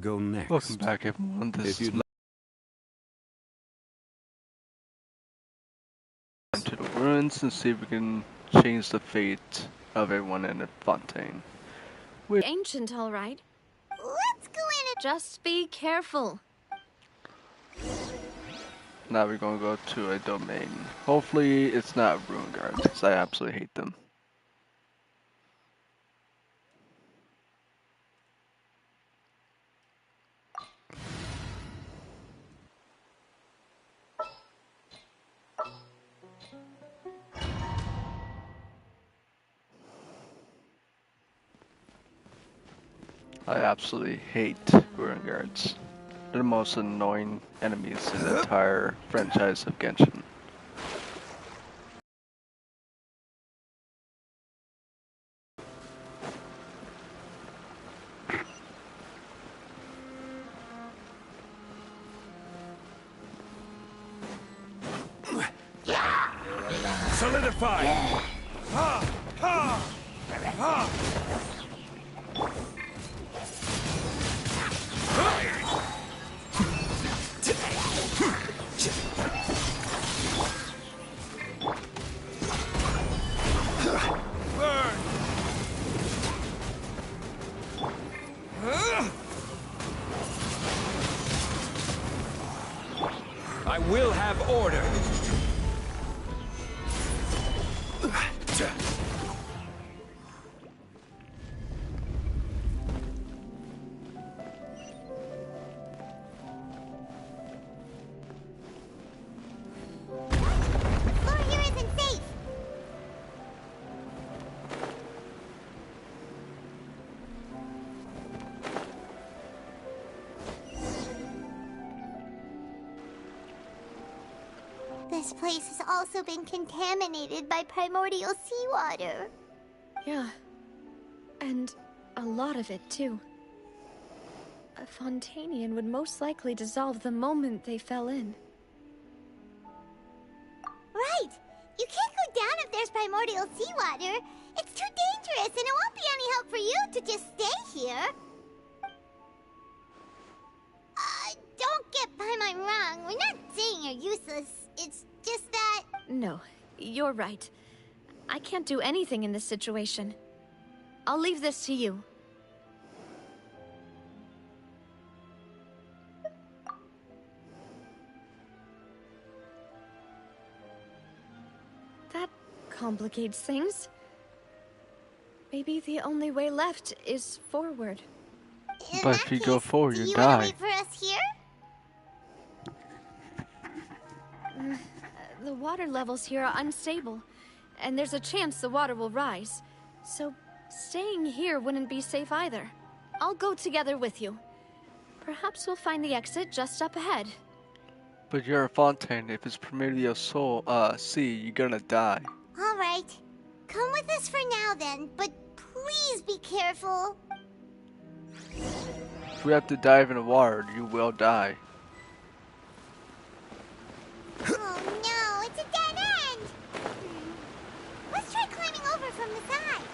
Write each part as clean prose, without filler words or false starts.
go next? Welcome back, everyone. This is to the ruins and see if we can change the fate of everyone in the fontaine. Ancient, all right. Let's go in and Just be careful. Now we're gonna go to a domain. Hopefully it's not ruin guards, because I absolutely hate them. I absolutely hate ruin guards. They're the most annoying enemies in the entire franchise of Genshin. Solidify! Ha! Ha! Ha! Burn! I will have order. This place has also been contaminated by primordial seawater. Yeah. And a lot of it, too. A Fontainian would most likely dissolve the moment they fell in. Right! You can't go down if there's primordial seawater. It's too dangerous, and it won't be any help for you to just stay here. Don't get Paimon wrong. We're not saying you're useless. It's just that... No, you're right. I can't do anything in this situation. I'll leave this to you. That complicates things. Maybe the only way left is forward. But if you go forward, you die. die. Do you want to wait for us here? The water levels here are unstable, and there's a chance the water will rise. So, staying here wouldn't be safe either. I'll go together with you. Perhaps we'll find the exit just up ahead. But you're a fontaine. If it's primordial sea, you're gonna die. Alright. Come with us for now then, but please be careful. If we have to dive in the water, you will die. Oh no, it's a dead end! Let's try climbing over from the side.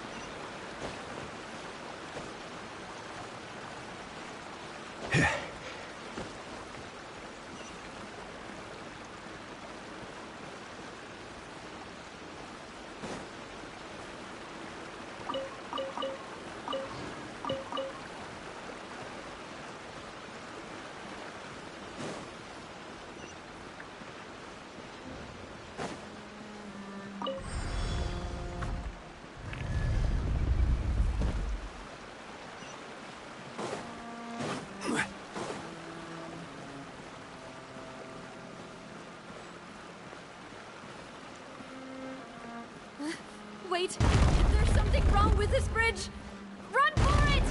Wait! There's something wrong with this bridge! Run for it!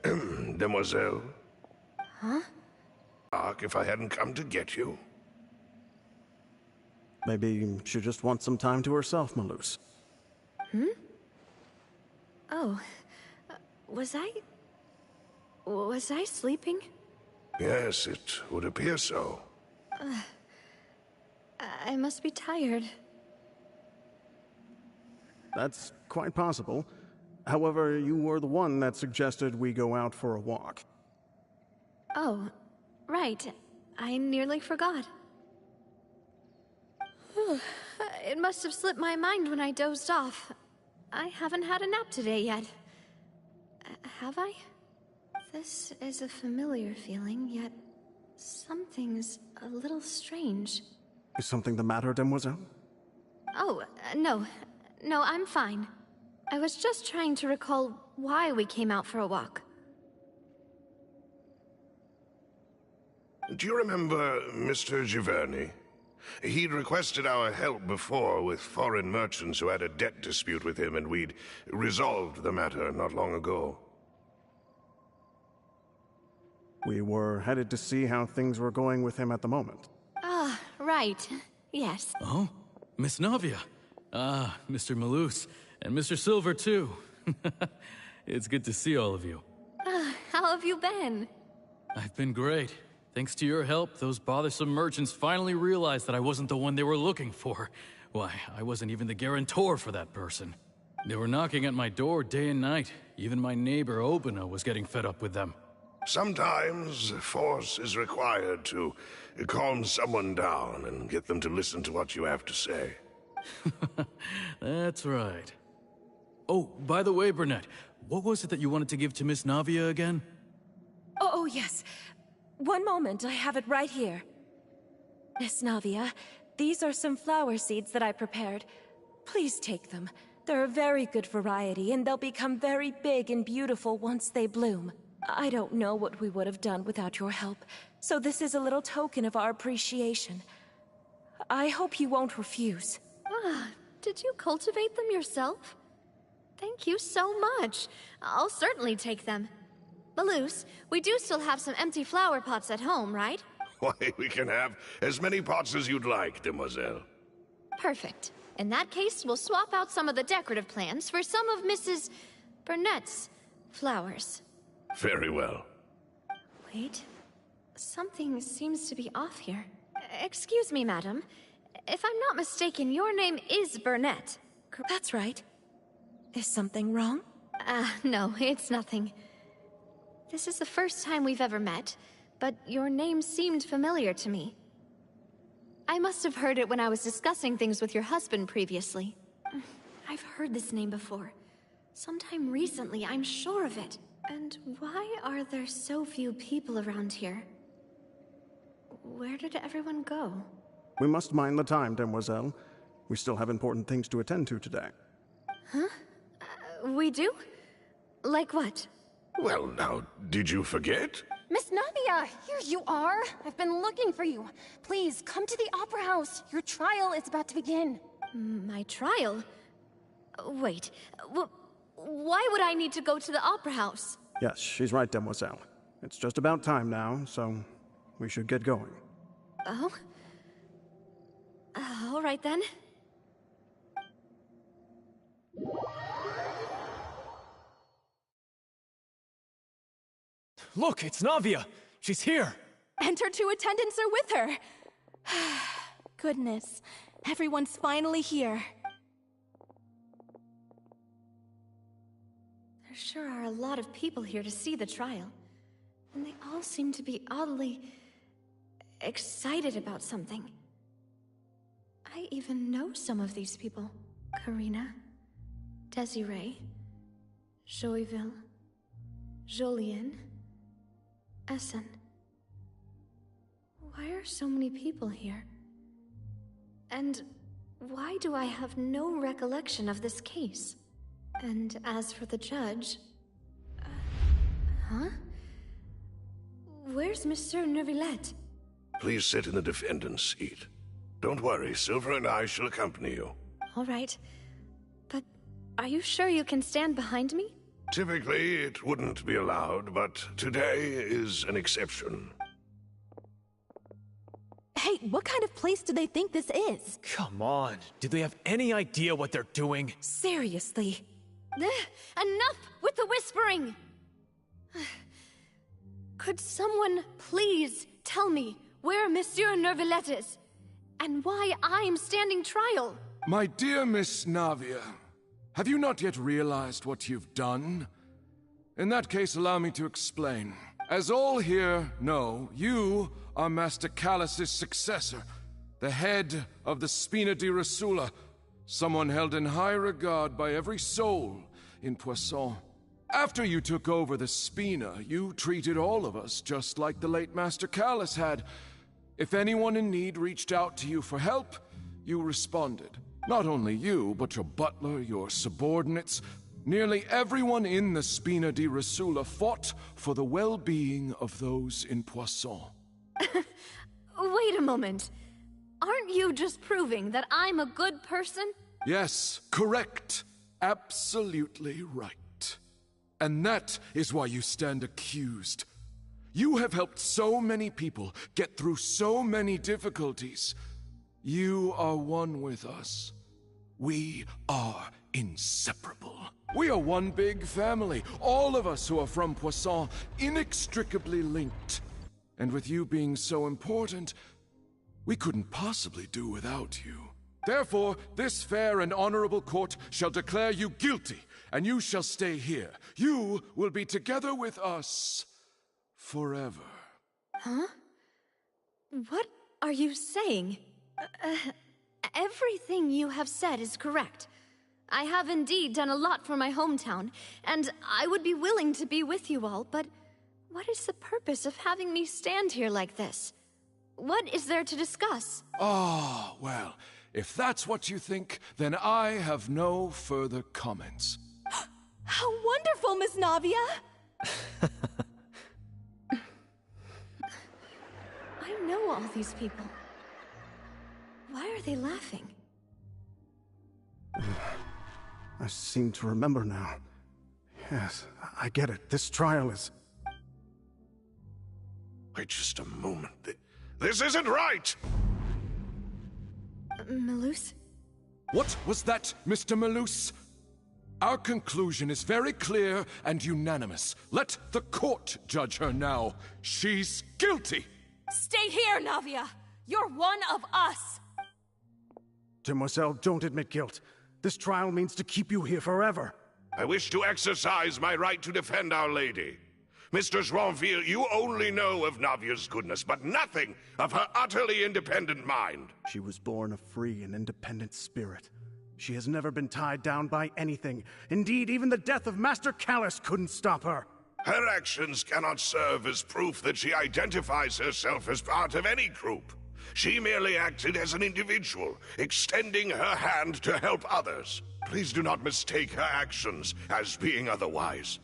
Demoiselle? Huh? If I hadn't come to get you. Maybe she just wants some time to herself, Malus. Oh, was I sleeping? Yes, it would appear so. I must be tired. That's quite possible. However, you were the one that suggested we go out for a walk. Oh, right. I nearly forgot. It must have slipped my mind when I dozed off. I haven't had a nap today yet. Have I? This is a familiar feeling, yet something's a little strange. Is something the matter, Demoiselle? Oh, no. No, I'm fine. I was just trying to recall why we came out for a walk. Do you remember Mr. Giverny? He'd requested our help before with foreign merchants who had a debt dispute with him, and we'd resolved the matter not long ago. We were headed to see how things were going with him at the moment. Ah, right. Yes. Oh, Miss Navia. Ah, Mr. Malus. And Mr. Silver, too. It's good to see all of you. How have you been? I've been great. Thanks to your help, those bothersome merchants finally realized that I wasn't the one they were looking for. Why, I wasn't even the guarantor for that person. They were knocking at my door day and night. Even my neighbor, Obina, was getting fed up with them. Sometimes force is required to calm someone down and get them to listen to what you have to say. That's right. Oh, by the way, Burnett, what was it that you wanted to give to Miss Navia again? Oh, yes. One moment, I have it right here. Miss Navia, these are some flower seeds that I prepared. Please take them. They're a very good variety, and they'll become very big and beautiful once they bloom. I don't know what we would have done without your help, so this is a little token of our appreciation. I hope you won't refuse. Ah, did you cultivate them yourself? Thank you so much. I'll certainly take them. Malus, we do still have some empty flower pots at home, right? Why, we can have as many pots as you'd like, Demoiselle. Perfect. In that case, we'll swap out some of the decorative plants for some of Mrs. Burnett's flowers. Very well. Wait. Something seems to be off here. Excuse me, madam. If I'm not mistaken, your name is Burnett. That's right. Is something wrong? No, it's nothing. This is the first time we've ever met, but your name seemed familiar to me. I must have heard it when I was discussing things with your husband previously. I've heard this name before. Sometime recently, I'm sure of it. And why are there so few people around here? Where did everyone go? We must mind the time, Demoiselle. We still have important things to attend to today. Huh? We do? Like what? Well, now, did you forget? Miss Navia, here you are. I've been looking for you. Please, come to the Opera House. Your trial is about to begin. My trial? Wait, why would I need to go to the Opera House? Yes, she's right, Demoiselle. It's just about time now, so we should get going. Oh? All right then. Look, it's Navia! She's here! And her two attendants are with her. Goodness, everyone's finally here. There sure are a lot of people here to see the trial. And they all seem to be oddly excited about something. I even know some of these people. Karina, Desiree, Joyville, Jolien, Essen. Why are so many people here? And why do I have no recollection of this case? And as for the judge... huh? Where's Monsieur Neuvillette? Please sit in the defendant's seat. Don't worry, Silver and I shall accompany you. All right. But are you sure you can stand behind me? Typically, it wouldn't be allowed, but today is an exception. Hey, what kind of place do they think this is? Come on. Do they have any idea what they're doing? Seriously. Enough with the whispering! Could someone please tell me where Monsieur Neuvillette is? And why I'm standing trial? My dear Miss Navia, have you not yet realized what you've done? In that case, allow me to explain. As all here know, you are Master Callus's successor, the head of the Spina di Rosula, someone held in high regard by every soul in Poisson. After you took over the Spina, you treated all of us just like the late Master Callus had. If anyone in need reached out to you for help, you responded. Not only you, but your butler, your subordinates, nearly everyone in the Spina di Rosula fought for the well-being of those in Poisson. Wait a moment. Aren't you just proving that I'm a good person? Yes, correct. Absolutely right. And that is why you stand accused. You have helped so many people get through so many difficulties. You are one with us. We are inseparable. We are one big family, all of us who are from Poisson, inextricably linked. And with you being so important, we couldn't possibly do without you. Therefore, this fair and honorable court shall declare you guilty, and you shall stay here. You will be together with us forever. Huh? What are you saying? Everything you have said is correct. I have indeed done a lot for my hometown, and I would be willing to be with you all, but what is the purpose of having me stand here like this? What is there to discuss? Ah, well, if that's what you think, then I have no further comments. How wonderful, Miss Navia! I know all these people. Why are they laughing? I seem to remember now. Yes, I get it. This trial is... Wait just a moment. This isn't right! Malus? What was that, Mr. Malus? Our conclusion is very clear and unanimous. Let the court judge her now. She's guilty! Stay here, Navia! You're one of us! Demoiselle, don't admit guilt. This trial means to keep you here forever. I wish to exercise my right to defend Our Lady. Mr. Joinville, you only know of Navia's goodness, but nothing of her utterly independent mind. She was born a free and independent spirit. She has never been tied down by anything. Indeed, even the death of Master Callus couldn't stop her. Her actions cannot serve as proof that she identifies herself as part of any group. She merely acted as an individual, extending her hand to help others. Please do not mistake her actions as being otherwise.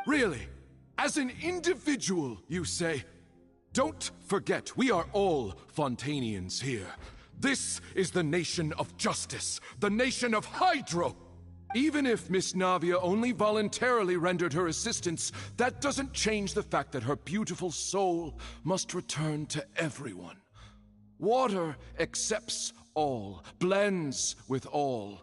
Really? As an individual, you say? Don't forget, we are all Fontainians here. This is the nation of justice, the nation of Hydro. Even if Miss Navia only voluntarily rendered her assistance, that doesn't change the fact that her beautiful soul must return to everyone. Water accepts all, blends with all.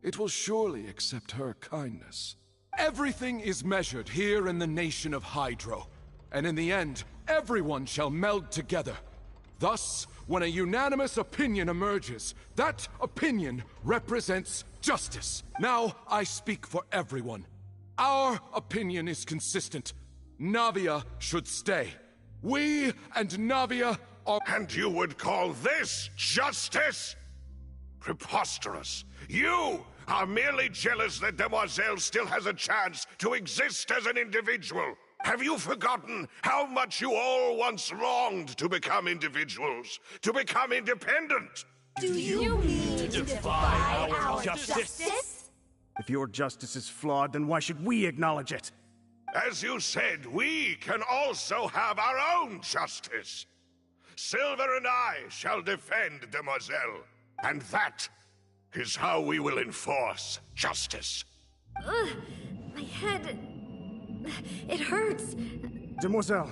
It will surely accept her kindness. Everything is measured here in the nation of Hydro, and in the end, everyone shall meld together. Thus, when a unanimous opinion emerges, that opinion represents justice. Now, I speak for everyone. Our opinion is consistent. Navia should stay. We and Navia are... And you would call this justice? Preposterous. You are merely jealous that Demoiselle still has a chance to exist as an individual. Have you forgotten how much you all once longed to become individuals, to become independent? Do you mean to defy our justice? If your justice is flawed, then why should we acknowledge it? As you said, we can also have our own justice. Silver and I shall defend Demoiselle, and that is how we will enforce justice. My head... It hurts. Demoiselle.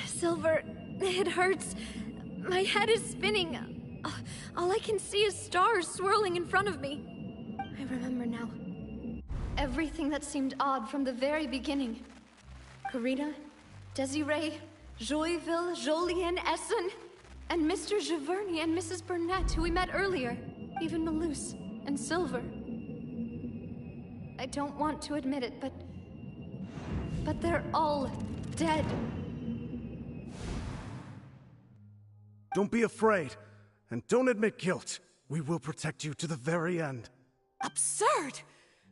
Silver, it hurts. My head is spinning. All I can see is stars swirling in front of me. I remember now. Everything that seemed odd from the very beginning. Karina, Desiree, Joyville, Jolien, Essen, and Mr. Giverny and Mrs. Burnett, who we met earlier. Even Malus and Silver. I don't want to admit it, but they're all dead. Don't be afraid, and don't admit guilt. We will protect you to the very end. Absurd!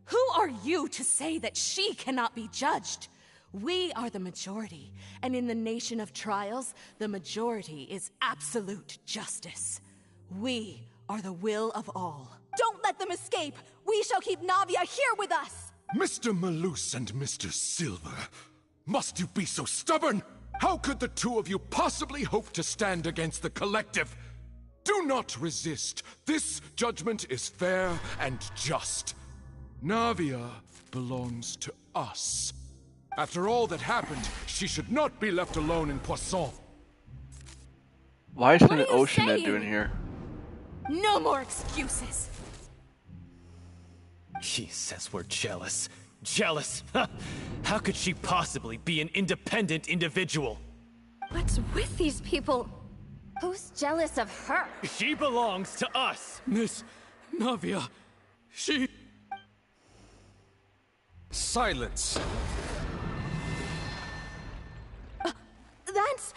Who are you to say that she cannot be judged? We are the majority, and in the nation of trials, the majority is absolute justice. We are the will of all. Don't let them escape! We shall keep Navia here with us! Mr. Malus and Mr. Silver, must you be so stubborn? How could the two of you possibly hope to stand against the collective? Do not resist. This judgment is fair and just. Navia belongs to us. After all that happened, she should not be left alone in Poisson. Why is an Oceanid doing here? No more excuses! She says we're jealous. Jealous? How could she possibly be an independent individual? What's with these people? Who's jealous of her? She belongs to us! Miss Navia, she... Silence! That's...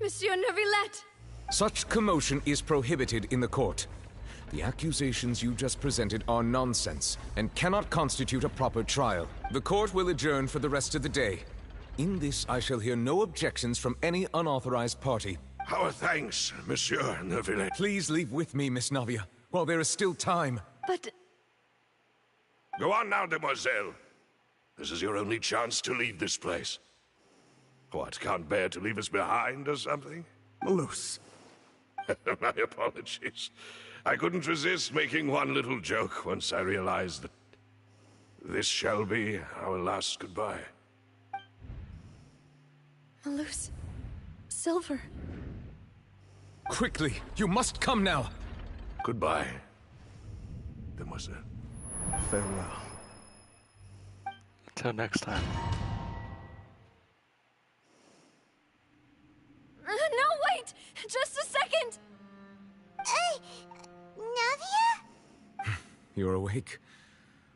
Monsieur Neuvillette! Such commotion is prohibited in the court. The accusations you just presented are nonsense and cannot constitute a proper trial. The court will adjourn for the rest of the day. In this, I shall hear no objections from any unauthorized party. Our thanks, Monsieur Neuvillette. Please leave with me, Miss Navia, while there is still time. But... Go on now, demoiselle. This is your only chance to leave this place. What, can't bear to leave us behind or something? Malus. My apologies. I couldn't resist making one little joke once I realized that this shall be our last goodbye. Malus... Silver... Quickly, you must come now! Goodbye, demoiselle. Farewell. Until next time. No, wait! Just a second! Navia? You're awake.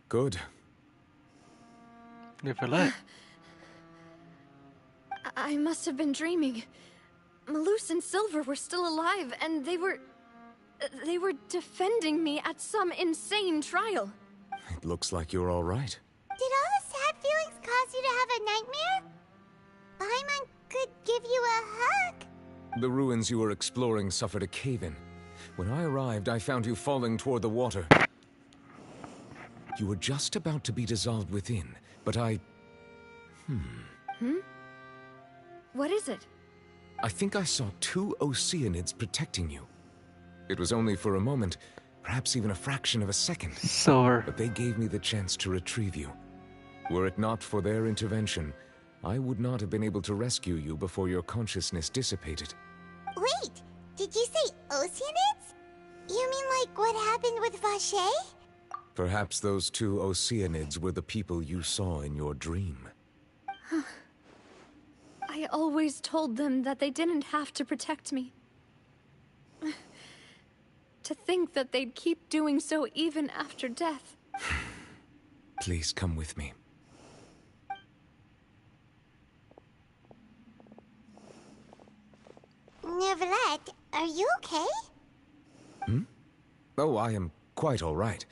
Good. Neuvillette. I must have been dreaming. Malus and Silver were still alive, and they were defending me at some insane trial. It looks like you're all right. Did all the sad feelings cause you to have a nightmare? Paimon could give you a hug. The ruins you were exploring suffered a cave-in. When I arrived, I found you falling toward the water. You were just about to be dissolved within, but I... What is it? I think I saw two Oceanids protecting you. It was only for a moment, perhaps even a fraction of a second. Silver. But they gave me the chance to retrieve you. Were it not for their intervention, I would not have been able to rescue you before your consciousness dissipated. Wait, did you say Oceanids? You mean like what happened with Vache? Perhaps those two Oceanids were the people you saw in your dream. I always told them that they didn't have to protect me. To think that they'd keep doing so even after death. Please come with me. Neuvillette, are you okay? Oh, I am quite all right.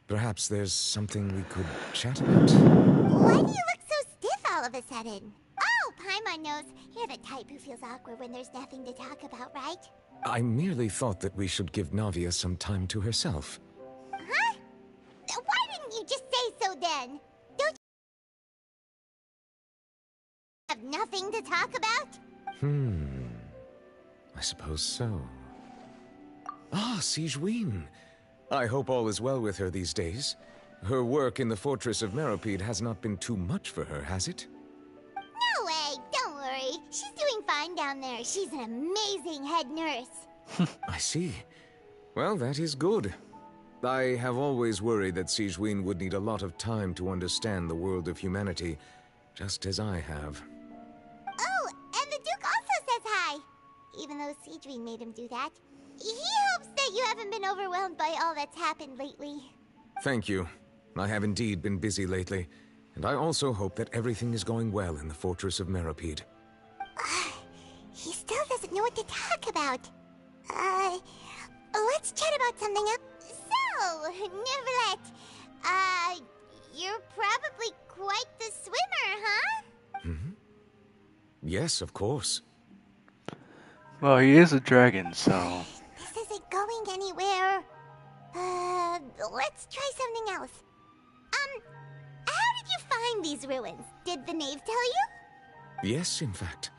Perhaps there's something we could chat about? Why do you look so stiff all of a sudden? Oh, Paimon knows. You're the type who feels awkward when there's nothing to talk about, right? I merely thought that we should give Navia some time to herself. Huh? Why didn't you just say so then? Don't you have nothing to talk about? I suppose so. Ah, Sigewinne. I hope all is well with her these days. Her work in the Fortress of Meropide has not been too much for her, has it? No way, don't worry. She's doing fine down there. She's an amazing head nurse. I see. Well, that is good. I have always worried that Sigewinne would need a lot of time to understand the world of humanity, just as I have. Oh, and the Duke also says hi. Even though Sigewinne made him do that. He hopes that you haven't been overwhelmed by all that's happened lately. Thank you. I have indeed been busy lately, and I also hope that everything is going well in the Fortress of Meropide. He still doesn't know what to talk about. Let's chat about something else. So, Neverlet, you're probably quite the swimmer, huh? Mm-hmm. Yes, of course. Well, he is a dragon, so... This isn't going anywhere. Let's try something else. How did you find these ruins? Did the knave tell you? Yes, in fact.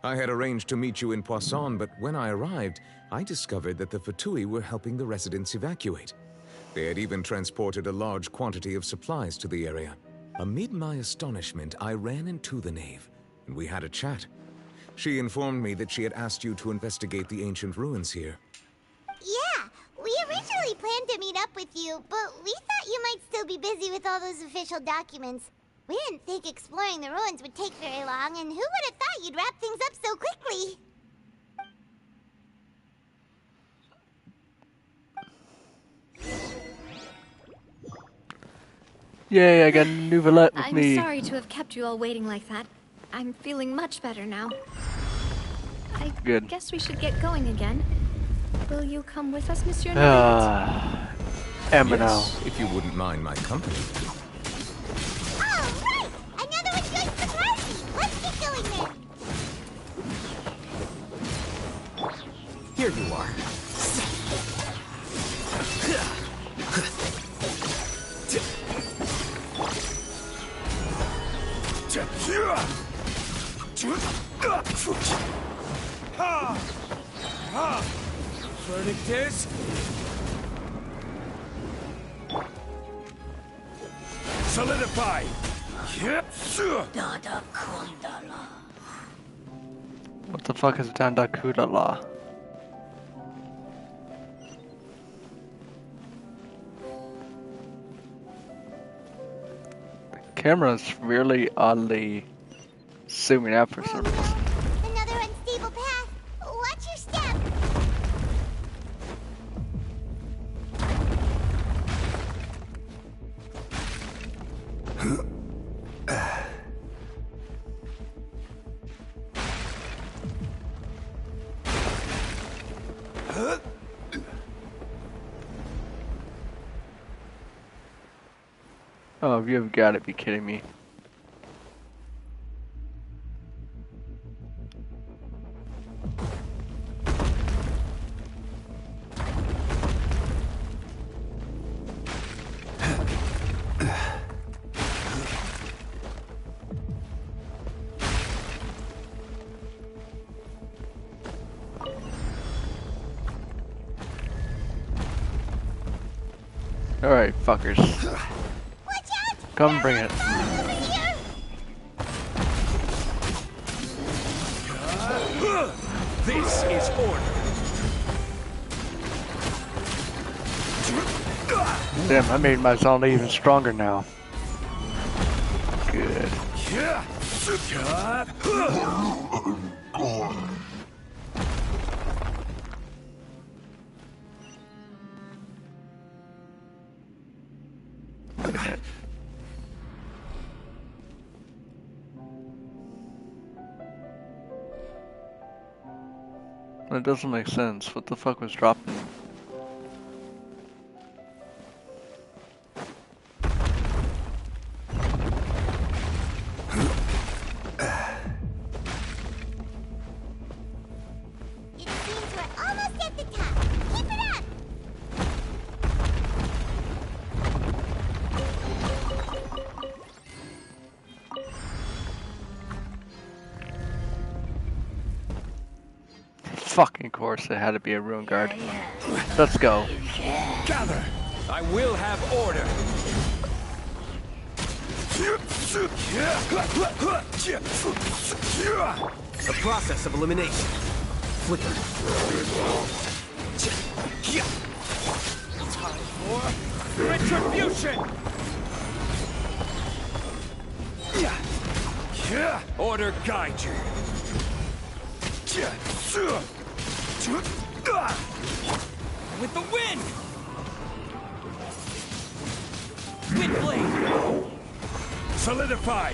I had arranged to meet you in Poisson, but when I arrived, I discovered that the Fatui were helping the residents evacuate. They had even transported a large quantity of supplies to the area. Amid my astonishment, I ran into the knave, and we had a chat. She informed me that she had asked you to investigate the ancient ruins here. Yeah, we originally planned to meet up with you, but we thought you might still be busy with all those official documents. We didn't think exploring the ruins would take very long, and who would have thought you'd wrap things up so quickly? Yay, I got a new Valette with me. I'm sorry to have kept you all waiting like that. I'm feeling much better now. I guess we should get going again. Will you come with us, Monsieur Neverlet? Yes, if you wouldn't mind my company. All right! Another one joins the party! Let's get going then! Here you are. Verdict is... solidify! What the fuck is Danda Kudala? The camera's really oddly zooming out for some reason. Another unstable path. Watch your step. Oh, you've got to be kidding me. Alright, fuckers. Come bring it. This is order. Damn, I made my zone even stronger now. Good. That doesn't make sense. What the fuck was dropping? It seems we're almost at the top. Keep it up! fucking course, it had to be a ruin guard. Let's go. Gather! I will have order! The process of elimination. Flicker. Time for retribution! Order guide you. With the wind! Wind blade! Solidify!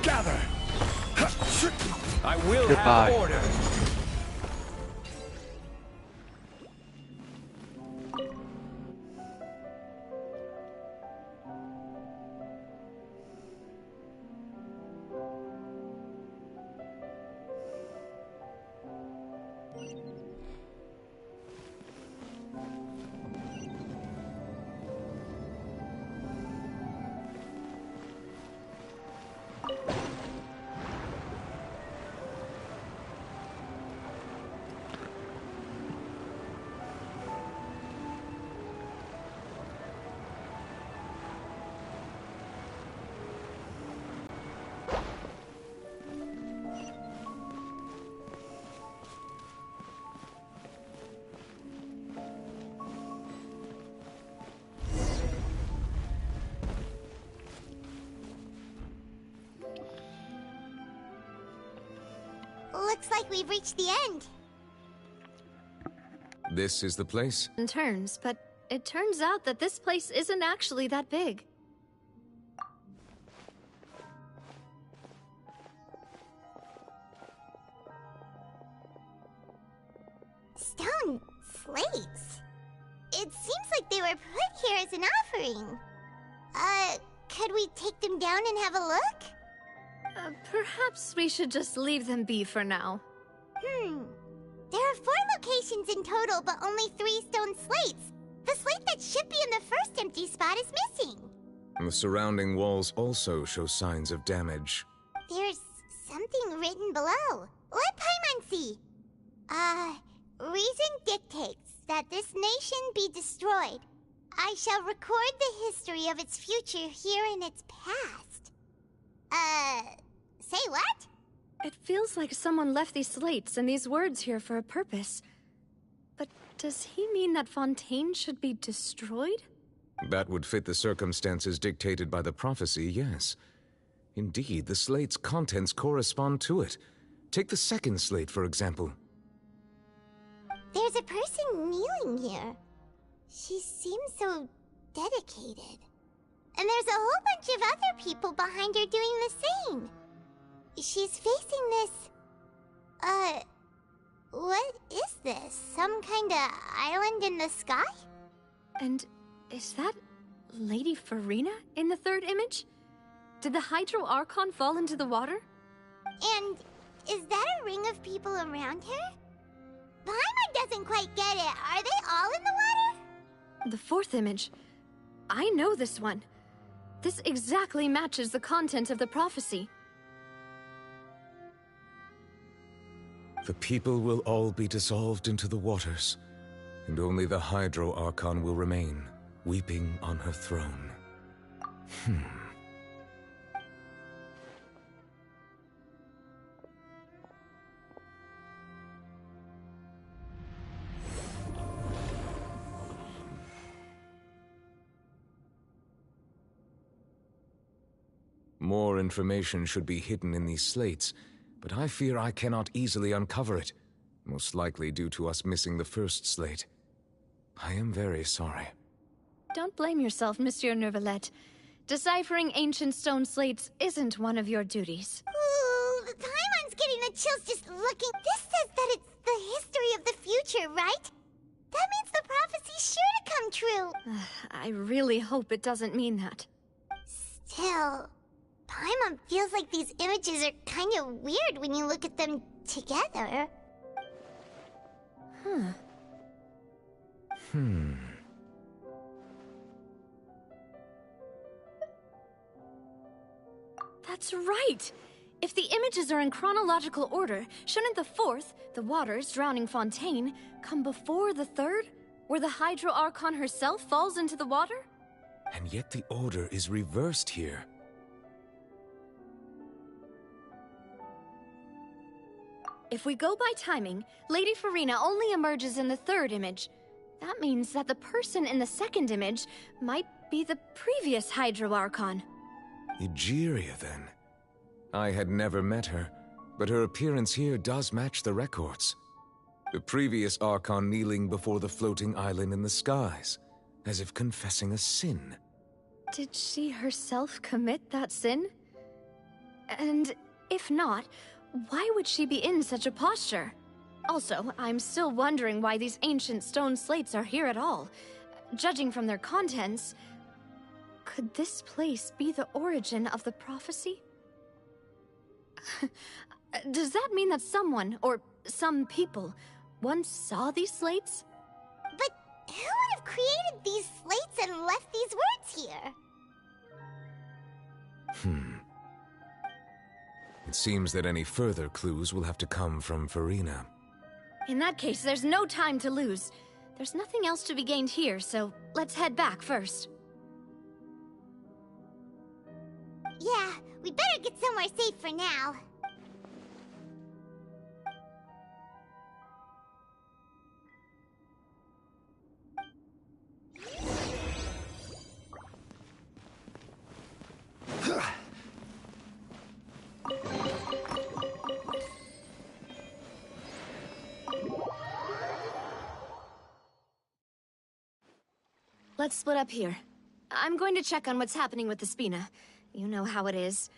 Gather! I will Goodbye. have order! Looks like we've reached the end. This is the place? In turns, but it turns out that this place isn't actually that big. Stone slates. It seems like they were put here as an offering. Could we take them down and have a look? Perhaps we should just leave them be for now. There are 4 locations in total, but only 3 stone slates. The slate that should be in the first empty spot is missing. The surrounding walls also show signs of damage. There's something written below. Let Paimon see. Reason dictates that this nation be destroyed. I shall record the history of its future here in its past. Say what? It feels like someone left these slates and these words here for a purpose. But does he mean that Fontaine should be destroyed? That would fit the circumstances dictated by the prophecy, yes. Indeed, the slate's contents correspond to it. Take the second slate, for example. There's a person kneeling here. She seems so dedicated. And there's a whole bunch of other people behind her doing the same. She's facing this... what is this? Some kind of island in the sky? And is that Lady Farina in the third image? Did the Hydro Archon fall into the water? And is that a ring of people around her? Paimon doesn't quite get it. Are they all in the water? The fourth image. I know this one. This exactly matches the content of the prophecy. The people will all be dissolved into the waters, and only the Hydro Archon will remain, weeping on her throne. More information should be hidden in these slates, but I fear I cannot easily uncover it, most likely due to us missing the first slate. I am very sorry. Don't blame yourself, Monsieur Neuvillette. Deciphering ancient stone slates isn't one of your duties. Ooh, Paimon's getting the chills just looking. This says that it's the history of the future, right? That means the prophecy's sure to come true. I really hope it doesn't mean that. Still, Paimon feels like these images are kind of weird when you look at them together. That's right! If the images are in chronological order, shouldn't the fourth, the waters drowning Fontaine, come before the third, where the Hydro Archon herself falls into the water? And yet the order is reversed here. If we go by timing, Lady Farina only emerges in the third image. That means that the person in the second image might be the previous Hydro Archon. Egeria, then. I had never met her, but her appearance here does match the records. The previous Archon kneeling before the floating island in the skies, as if confessing a sin. Did she herself commit that sin? And if not, why would she be in such a posture? Also, I'm still wondering why these ancient stone slates are here at all. Judging from their contents, could this place be the origin of the prophecy? Does that mean that someone, or some people, once saw these slates? But who would have created these slates and left these words here? It seems that any further clues will have to come from Farina. In that case, there's no time to lose. There's nothing else to be gained here, so let's head back first. Yeah, we better get somewhere safe for now. Let's split up here. I'm going to check on what's happening with the Spina. You know how it is.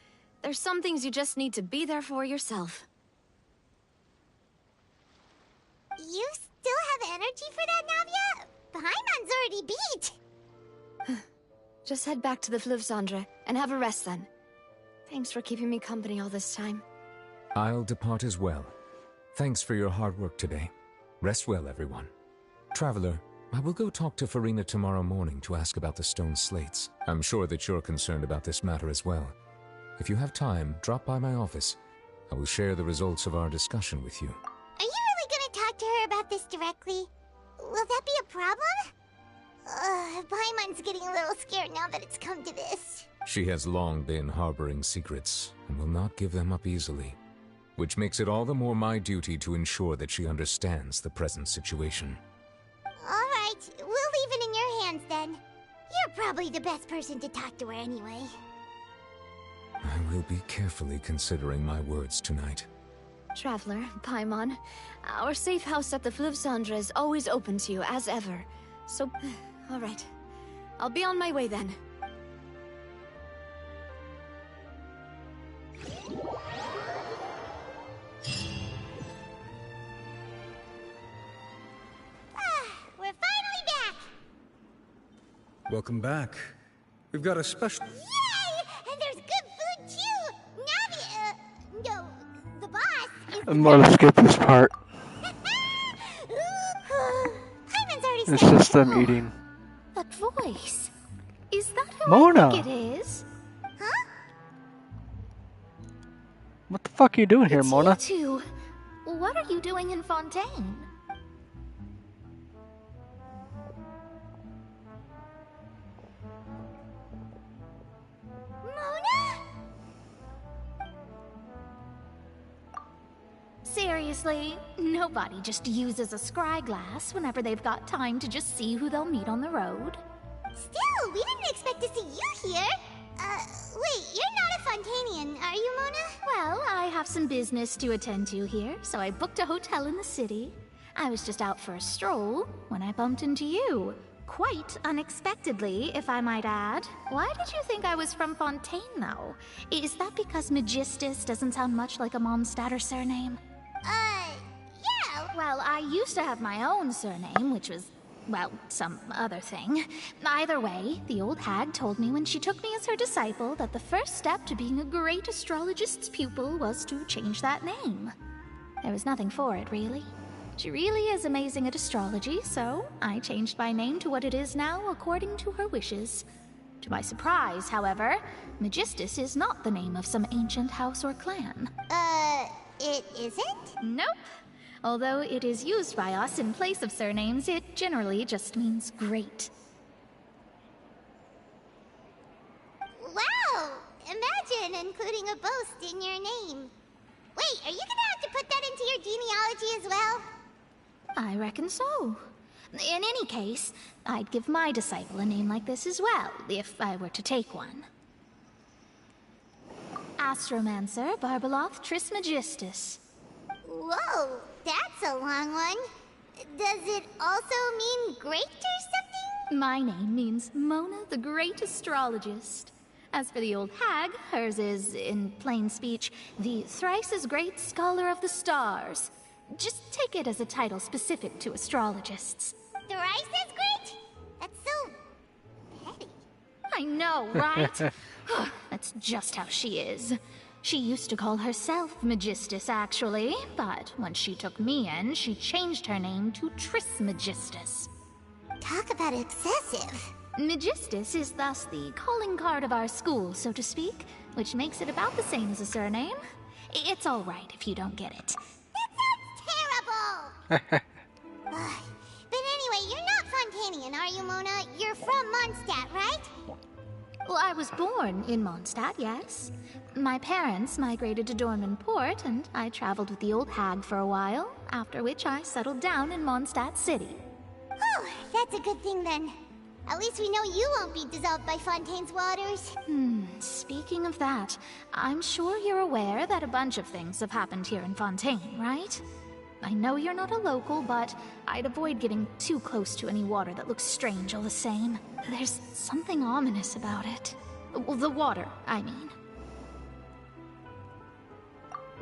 There's some things you just need to be there for yourself. You still have energy for that, Navia? Paimon's already beat! Just head back to the Fleuve-Cendre and have a rest then. Thanks for keeping me company all this time. I'll depart as well. Thanks for your hard work today. Rest well, everyone. Traveler, I will go talk to Farina tomorrow morning to ask about the stone slates. I'm sure that you're concerned about this matter as well. If you have time, drop by my office. I will share the results of our discussion with you. Are you really gonna talk to her about this directly? Will that be a problem? Paimon's getting a little scared now that it's come to this. She has long been harboring secrets and will not give them up easily, which makes it all the more my duty to ensure that she understands the present situation. Alright, we'll leave it in your hands then. You're probably the best person to talk to her anyway. I will be carefully considering my words tonight. Traveler, Paimon, our safe house at the Fleuve-Cendre is always open to you, as ever. So, alright. I'll be on my way then. We're finally back! Welcome back. We've got a special... Yay! And there's good food too! Navi, no, the boss is... I'm gonna skip this part. Paimon's already It's started. just them eating. That voice. Is that who Mona! I think it is? Huh? What the fuck are you doing here, Mona? You two. What are you doing in Fontaine? Mona? Seriously, nobody just uses a scry glass whenever they've got time to just see who they'll meet on the road. Still, we didn't expect to see you here. Wait, you're not a Fontanian, are you, Mona? Well, I have some business to attend to here, so I booked a hotel in the city. I was just out for a stroll when I bumped into you. Quite unexpectedly, if I might add. Why did you think I was from Fontaine, though? Is that because Magistus doesn't sound much like a Mondstadt surname? Yeah. Well, I used to have my own surname, which was well, some other thing. Either way, the old hag told me when she took me as her disciple that the first step to being a great astrologist's pupil was to change that name. There was nothing for it, really. She really is amazing at astrology, so I changed my name to what it is now according to her wishes. To my surprise, however, Magistus is not the name of some ancient house or clan. It isn't? Nope. Although it is used by us in place of surnames, it generally just means great. Wow! Imagine including a boast in your name. Wait, are you gonna have to put that into your genealogy as well? I reckon so. In any case, I'd give my disciple a name like this as well, if I were to take one. Astromancer Barbeloth Trismegistus. Whoa, that's a long one. Does it also mean great or something? My name means Mona the Great Astrologist. As for the old hag, hers is, in plain speech, the thrice-as-great Scholar of the Stars. Just take it as a title specific to astrologists. Thrice as great? That's so petty. I know, right? That's just how she is. She used to call herself Magistus, actually, but when she took me in, she changed her name to Trismegistus. Talk about excessive. Magistus is thus the calling card of our school, so to speak, which makes it about the same as a surname. It's all right if you don't get it. That sounds terrible! But anyway, you're not Fontanian, are you, Mona? You're from Mondstadt, right? Well, I was born in Mondstadt, yes. My parents migrated to Dorman Port, and I traveled with the old hag for a while, after which I settled down in Mondstadt City. Oh, that's a good thing then. At least we know you won't be dissolved by Fontaine's waters. Speaking of that, I'm sure you're aware that a bunch of things have happened here in Fontaine, right? I know you're not a local, but I'd avoid getting too close to any water that looks strange all the same. There's something ominous about it. Well, the water, I mean.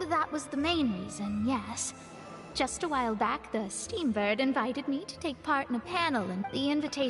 That was the main reason, yes. Just a while back, the Steambird invited me to take part in a panel, and the invitation